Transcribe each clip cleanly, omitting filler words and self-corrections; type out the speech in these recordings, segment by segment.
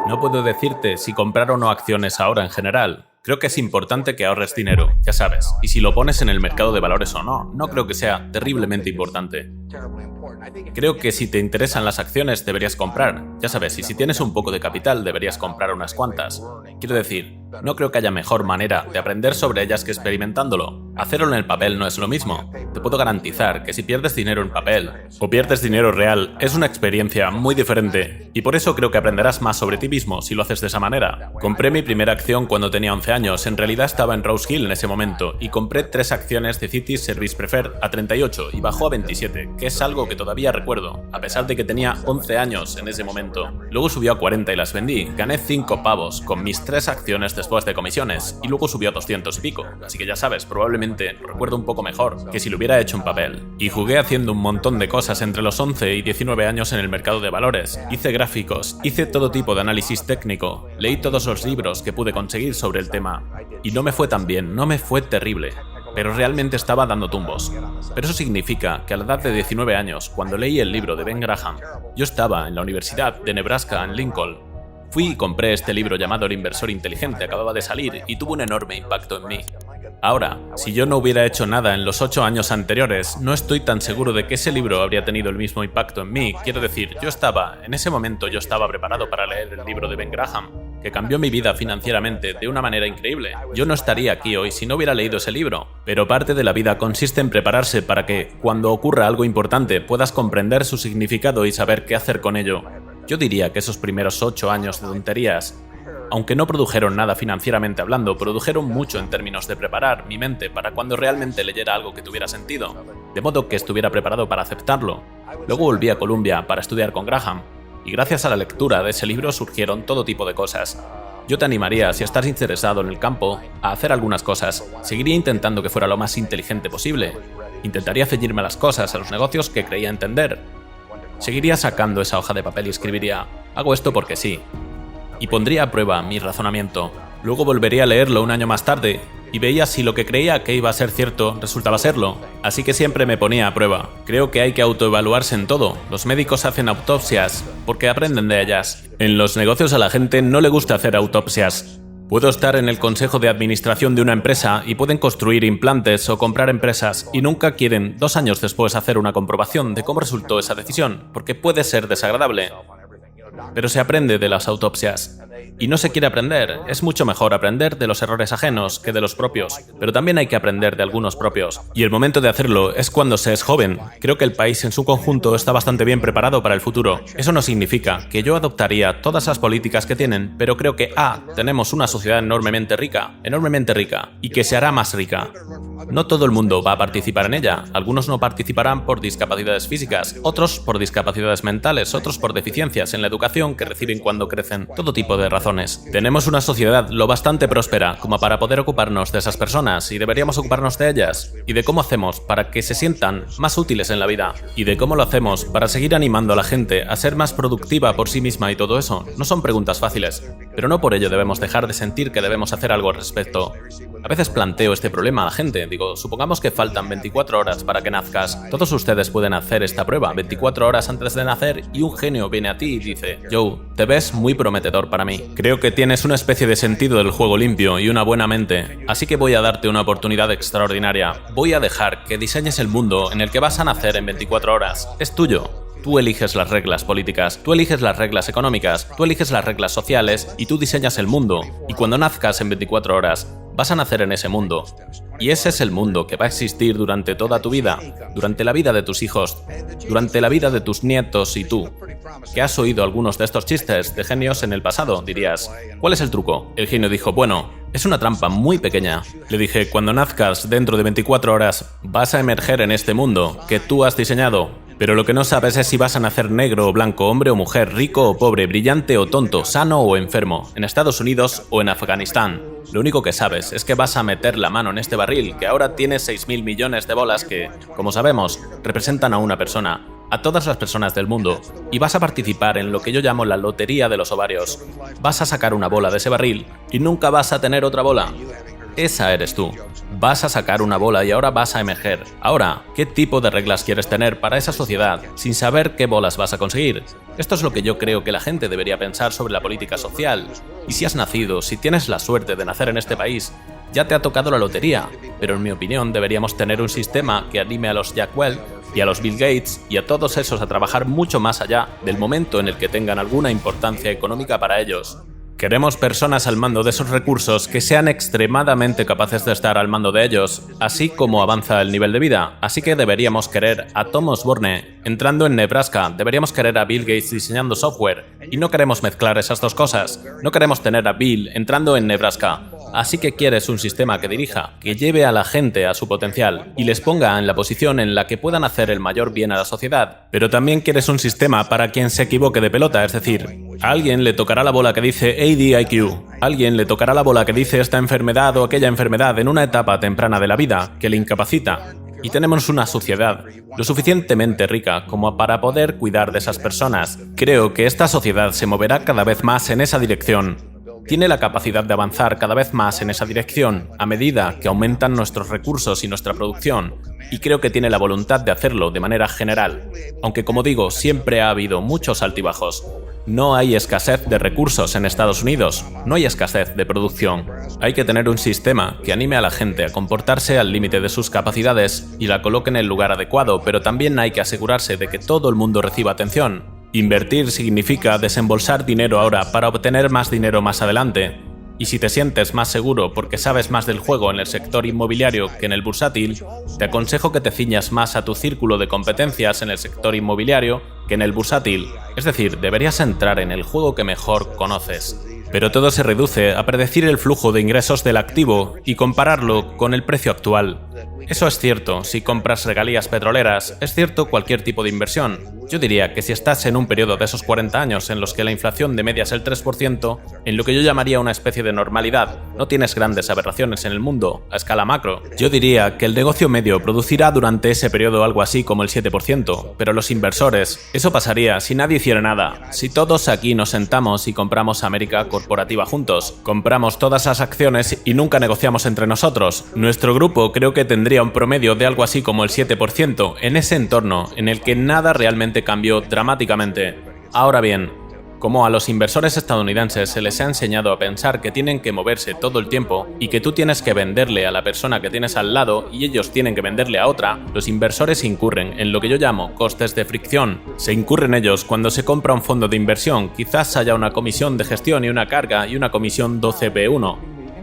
No puedo decirte si comprar o no acciones ahora en general. Creo que es importante que ahorres dinero, ya sabes, y si lo pones en el mercado de valores o no, no creo que sea terriblemente importante. Creo que si te interesan las acciones deberías comprar, ya sabes, y si tienes un poco de capital deberías comprar unas cuantas. Quiero decir, no creo que haya mejor manera de aprender sobre ellas que experimentándolo. Hacerlo en el papel no es lo mismo. Te puedo garantizar que si pierdes dinero en papel o pierdes dinero real, es una experiencia muy diferente. Y por eso creo que aprenderás más sobre ti mismo si lo haces de esa manera. Compré mi primera acción cuando tenía 11 años, en realidad estaba en Rose Hill en ese momento, y compré 3 acciones de Cities Service Preferred a 38 y bajó a 27, que es algo que todavía recuerdo, a pesar de que tenía 11 años en ese momento. Luego subió a 40 y las vendí, gané 5 pavos con mis 3 acciones después de comisiones, y luego subió a 200 y pico, así que ya sabes, probablemente lo recuerdo un poco mejor que si lo hubiera hecho en papel. Y jugué haciendo un montón de cosas entre los 11 y 19 años en el mercado de valores. Hice gráficos, hice todo tipo de análisis técnico, leí todos los libros que pude conseguir sobre el tema, y no me fue tan bien, no me fue terrible, pero realmente estaba dando tumbos. Pero eso significa que a la edad de 19 años, cuando leí el libro de Ben Graham, yo estaba en la Universidad de Nebraska en Lincoln. Fui y compré este libro llamado El Inversor Inteligente, acababa de salir y tuvo un enorme impacto en mí. Ahora, si yo no hubiera hecho nada en los 8 años anteriores, no estoy tan seguro de que ese libro habría tenido el mismo impacto en mí. Quiero decir, en ese momento yo estaba preparado para leer el libro de Ben Graham, que cambió mi vida financieramente de una manera increíble. Yo no estaría aquí hoy si no hubiera leído ese libro, pero parte de la vida consiste en prepararse para que, cuando ocurra algo importante, puedas comprender su significado y saber qué hacer con ello. Yo diría que esos primeros 8 años de tonterías, aunque no produjeron nada financieramente hablando, produjeron mucho en términos de preparar mi mente para cuando realmente leyera algo que tuviera sentido, de modo que estuviera preparado para aceptarlo. Luego volví a Columbia para estudiar con Graham, y gracias a la lectura de ese libro surgieron todo tipo de cosas. Yo te animaría, si estás interesado en el campo, a hacer algunas cosas. Seguiría intentando que fuera lo más inteligente posible. Intentaría ceñirme a las cosas, a los negocios que creía entender. Seguiría sacando esa hoja de papel y escribiría, hago esto porque sí. Y pondría a prueba mi razonamiento. Luego volvería a leerlo un año más tarde y veía si lo que creía que iba a ser cierto resultaba serlo. Así que siempre me ponía a prueba. Creo que hay que autoevaluarse en todo. Los médicos hacen autopsias porque aprenden de ellas. En los negocios a la gente no le gusta hacer autopsias. Puedo estar en el consejo de administración de una empresa y pueden construir implantes o comprar empresas y nunca quieren 2 años después hacer una comprobación de cómo resultó esa decisión, porque puede ser desagradable. Pero se aprende de las autopsias. Y no se quiere aprender. Es mucho mejor aprender de los errores ajenos que de los propios. Pero también hay que aprender de algunos propios. Y el momento de hacerlo es cuando se es joven. Creo que el país en su conjunto está bastante bien preparado para el futuro. Eso no significa que yo adoptaría todas las políticas que tienen, pero creo que tenemos una sociedad enormemente rica, y que se hará más rica. No todo el mundo va a participar en ella. Algunos no participarán por discapacidades físicas, otros por discapacidades mentales, otros por deficiencias en la educación que reciben cuando crecen, todo tipo de razones. Tenemos una sociedad lo bastante próspera como para poder ocuparnos de esas personas y deberíamos ocuparnos de ellas, y de cómo hacemos para que se sientan más útiles en la vida, y de cómo lo hacemos para seguir animando a la gente a ser más productiva por sí misma, y todo eso. No son preguntas fáciles, pero no por ello debemos dejar de sentir que debemos hacer algo al respecto. A veces planteo este problema a la gente. Digo, supongamos que faltan 24 horas para que nazcas. Todos ustedes pueden hacer esta prueba 24 horas antes de nacer y un genio viene a ti y dice, Joe, te ves muy prometedor para mí. Creo que tienes una especie de sentido del juego limpio y una buena mente, así que voy a darte una oportunidad extraordinaria. Voy a dejar que diseñes el mundo en el que vas a nacer en 24 horas. Es tuyo. Tú eliges las reglas políticas, tú eliges las reglas económicas, tú eliges las reglas sociales y tú diseñas el mundo. Y cuando nazcas en 24 horas, vas a nacer en ese mundo. Y ese es el mundo que va a existir durante toda tu vida, durante la vida de tus hijos, durante la vida de tus nietos y tú. ¿Que has oído algunos de estos chistes de genios en el pasado? Dirías, ¿cuál es el truco? El genio dijo, bueno, es una trampa muy pequeña. Le dije, cuando nazcas dentro de 24 horas, vas a emerger en este mundo que tú has diseñado. Pero lo que no sabes es si vas a nacer negro o blanco, hombre o mujer, rico o pobre, brillante o tonto, sano o enfermo, en Estados Unidos o en Afganistán. Lo único que sabes es que vas a meter la mano en este barril, que ahora tiene 6.000 millones de bolas que, como sabemos, representan a una persona, a todas las personas del mundo, y vas a participar en lo que yo llamo la lotería de los ovarios. Vas a sacar una bola de ese barril y nunca vas a tener otra bola. Esa eres tú. Vas a sacar una bola y ahora vas a emerger. Ahora, ¿qué tipo de reglas quieres tener para esa sociedad sin saber qué bolas vas a conseguir? Esto es lo que yo creo que la gente debería pensar sobre la política social. Y si has nacido, si tienes la suerte de nacer en este país, ya te ha tocado la lotería. Pero en mi opinión deberíamos tener un sistema que anime a los Jack Welch y a los Bill Gates y a todos esos a trabajar mucho más allá del momento en el que tengan alguna importancia económica para ellos. Queremos personas al mando de esos recursos que sean extremadamente capaces de estar al mando de ellos, así como avanza el nivel de vida. Así que deberíamos querer a Tom Osborne entrando en Nebraska, deberíamos querer a Bill Gates diseñando software, y no queremos mezclar esas dos cosas. No queremos tener a Bill entrando en Nebraska. Así que quieres un sistema que dirija, que lleve a la gente a su potencial y les ponga en la posición en la que puedan hacer el mayor bien a la sociedad. Pero también quieres un sistema para quien se equivoque de pelota, es decir, a alguien le tocará la bola que dice ADIQ, a alguien le tocará la bola que dice esta enfermedad o aquella enfermedad en una etapa temprana de la vida, que le incapacita. Y tenemos una sociedad lo suficientemente rica como para poder cuidar de esas personas. Creo que esta sociedad se moverá cada vez más en esa dirección. Tiene la capacidad de avanzar cada vez más en esa dirección a medida que aumentan nuestros recursos y nuestra producción, y creo que tiene la voluntad de hacerlo de manera general. Aunque, como digo, siempre ha habido muchos altibajos. No hay escasez de recursos en Estados Unidos, no hay escasez de producción. Hay que tener un sistema que anime a la gente a comportarse al límite de sus capacidades y la coloque en el lugar adecuado, pero también hay que asegurarse de que todo el mundo reciba atención. Invertir significa desembolsar dinero ahora para obtener más dinero más adelante. Y si te sientes más seguro porque sabes más del juego en el sector inmobiliario que en el bursátil, te aconsejo que te ciñas más a tu círculo de competencias en el sector inmobiliario que en el bursátil. Es decir, deberías entrar en el juego que mejor conoces. Pero todo se reduce a predecir el flujo de ingresos del activo y compararlo con el precio actual. Eso es cierto si compras regalías petroleras, es cierto cualquier tipo de inversión. Yo diría que si estás en un periodo de esos 40 años en los que la inflación de media es el 3%, en lo que yo llamaría una especie de normalidad, no tienes grandes aberraciones en el mundo, a escala macro. Yo diría que el negocio medio producirá durante ese periodo algo así como el 7%, pero los inversores, eso pasaría si nadie hiciera nada. Si todos aquí nos sentamos y compramos América Corporativa juntos, compramos todas las acciones y nunca negociamos entre nosotros, nuestro grupo creo que tendría un promedio de algo así como el 7% en ese entorno en el que nada realmente cambió dramáticamente. Ahora bien, como a los inversores estadounidenses se les ha enseñado a pensar que tienen que moverse todo el tiempo y que tú tienes que venderle a la persona que tienes al lado y ellos tienen que venderle a otra, los inversores incurren en lo que yo llamo costes de fricción. Se incurren ellos cuando se compra un fondo de inversión, quizás haya una comisión de gestión y una carga y una comisión 12B1.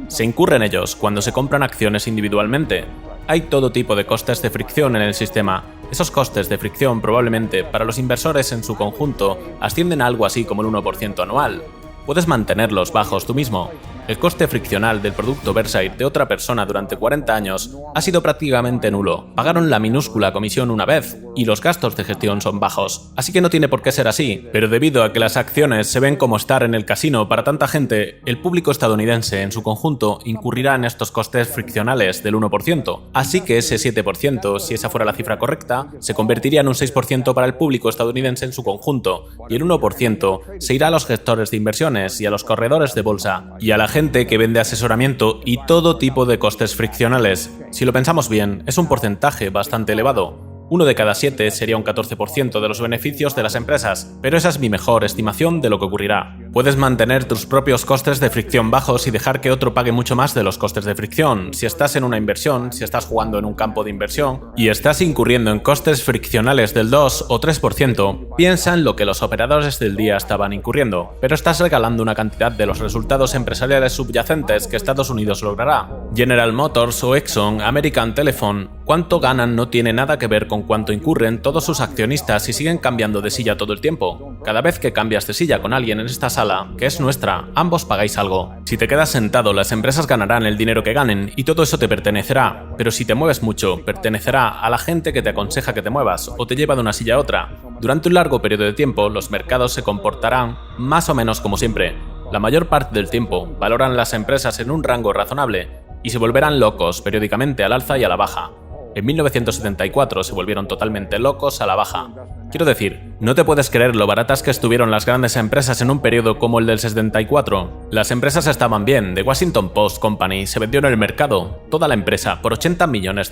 Se incurren ellos cuando se compran acciones individualmente. Hay todo tipo de costes de fricción en el sistema. Esos costes de fricción probablemente para los inversores en su conjunto ascienden a algo así como el 1% anual. Puedes mantenerlos bajos tú mismo. El coste friccional del producto Berkshire de otra persona durante 40 años ha sido prácticamente nulo. Pagaron la minúscula comisión una vez y los gastos de gestión son bajos. Así que no tiene por qué ser así, pero debido a que las acciones se ven como estar en el casino para tanta gente, el público estadounidense en su conjunto incurrirá en estos costes friccionales del 1%. Así que ese 7%, si esa fuera la cifra correcta, se convertiría en un 6% para el público estadounidense en su conjunto, y el 1% se irá a los gestores de inversiones y a los corredores de bolsa, y a la gente que vende asesoramiento y todo tipo de costes friccionales. Si lo pensamos bien, es un porcentaje bastante elevado. 1 de cada 7 sería un 14% de los beneficios de las empresas, pero esa es mi mejor estimación de lo que ocurrirá. Puedes mantener tus propios costes de fricción bajos y dejar que otro pague mucho más de los costes de fricción. Si estás en una inversión, si estás jugando en un campo de inversión y estás incurriendo en costes friccionales del 2 o 3%, piensa en lo que los operadores del día estaban incurriendo, pero estás regalando una cantidad de los resultados empresariales subyacentes que Estados Unidos logrará. General Motors o Exxon, American Telephone, cuánto ganan no tiene nada que ver con cuánto incurren todos sus accionistas y siguen cambiando de silla todo el tiempo. Cada vez que cambias de silla con alguien en esta sala, que es nuestra, ambos pagáis algo. Si te quedas sentado, las empresas ganarán el dinero que ganen y todo eso te pertenecerá, pero si te mueves mucho, pertenecerá a la gente que te aconseja que te muevas o te lleva de una silla a otra. Durante un largo periodo de tiempo, los mercados se comportarán más o menos como siempre. La mayor parte del tiempo valoran las empresas en un rango razonable y se volverán locos periódicamente al alza y a la baja. En 1974 se volvieron totalmente locos a la baja. Quiero decir, no te puedes creer lo baratas que estuvieron las grandes empresas en un periodo como el del 74. Las empresas estaban bien, The Washington Post Company se vendió en el mercado, toda la empresa, por $80 millones.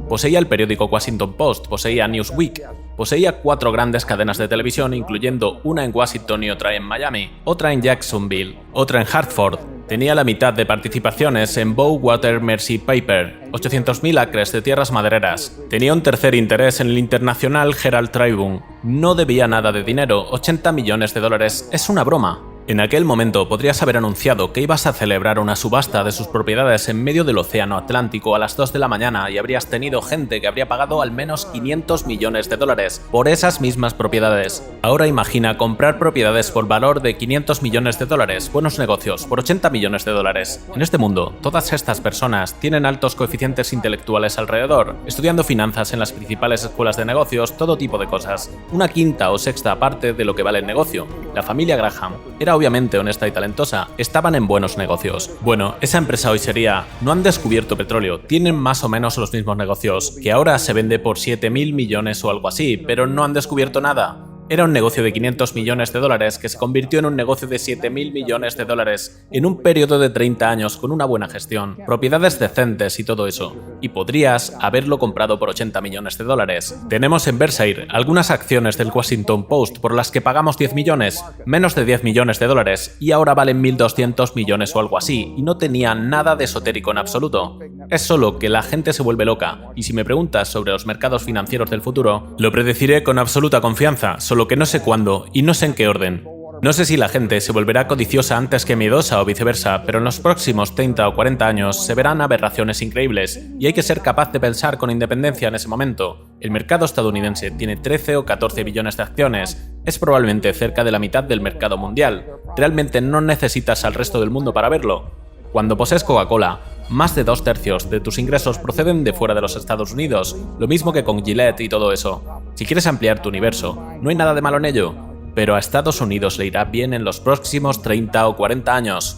Poseía el periódico Washington Post, poseía Newsweek, poseía 4 grandes cadenas de televisión, incluyendo una en Washington y otra en Miami, otra en Jacksonville, otra en Hartford. Tenía la mitad de participaciones en Bow-Water Mercy Paper, 800.000 acres de tierras madereras. Tenía un tercer interés en el internacional Herald Tribune. No debía nada de dinero, $80 millones es una broma. En aquel momento podrías haber anunciado que ibas a celebrar una subasta de sus propiedades en medio del océano Atlántico a las 2 de la mañana y habrías tenido gente que habría pagado al menos $500 millones por esas mismas propiedades. Ahora imagina comprar propiedades por valor de $500 millones, buenos negocios, por $80 millones. En este mundo, todas estas personas tienen altos coeficientes intelectuales alrededor, estudiando finanzas en las principales escuelas de negocios, todo tipo de cosas. Una quinta o sexta parte de lo que vale el negocio. La familia Graham era obviamente honesta y talentosa, estaban en buenos negocios. Bueno, esa empresa hoy sería, no han descubierto petróleo, tienen más o menos los mismos negocios, que ahora se vende por $7.000 millones o algo así, pero no han descubierto nada. Era un negocio de $500 millones que se convirtió en un negocio de $7.000 millones en un periodo de 30 años con una buena gestión, propiedades decentes y todo eso. Y podrías haberlo comprado por $80 millones. Tenemos en Berkshire algunas acciones del Washington Post por las que pagamos 10 millones, menos de $10 millones, y ahora valen 1.200 millones o algo así, y no tenía nada de esotérico en absoluto. Es solo que la gente se vuelve loca, y si me preguntas sobre los mercados financieros del futuro, lo predeciré con absoluta confianza, solo que no sé cuándo y no sé en qué orden. No sé si la gente se volverá codiciosa antes que miedosa o viceversa, pero en los próximos 30 o 40 años se verán aberraciones increíbles y hay que ser capaz de pensar con independencia en ese momento. El mercado estadounidense tiene 13 o 14 billones de acciones, es probablemente cerca de la mitad del mercado mundial. Realmente no necesitas al resto del mundo para verlo. Cuando posees Coca-Cola, más de 2/3 de tus ingresos proceden de fuera de los Estados Unidos, lo mismo que con Gillette y todo eso. Si quieres ampliar tu universo, no hay nada de malo en ello, pero a Estados Unidos le irá bien en los próximos 30 o 40 años.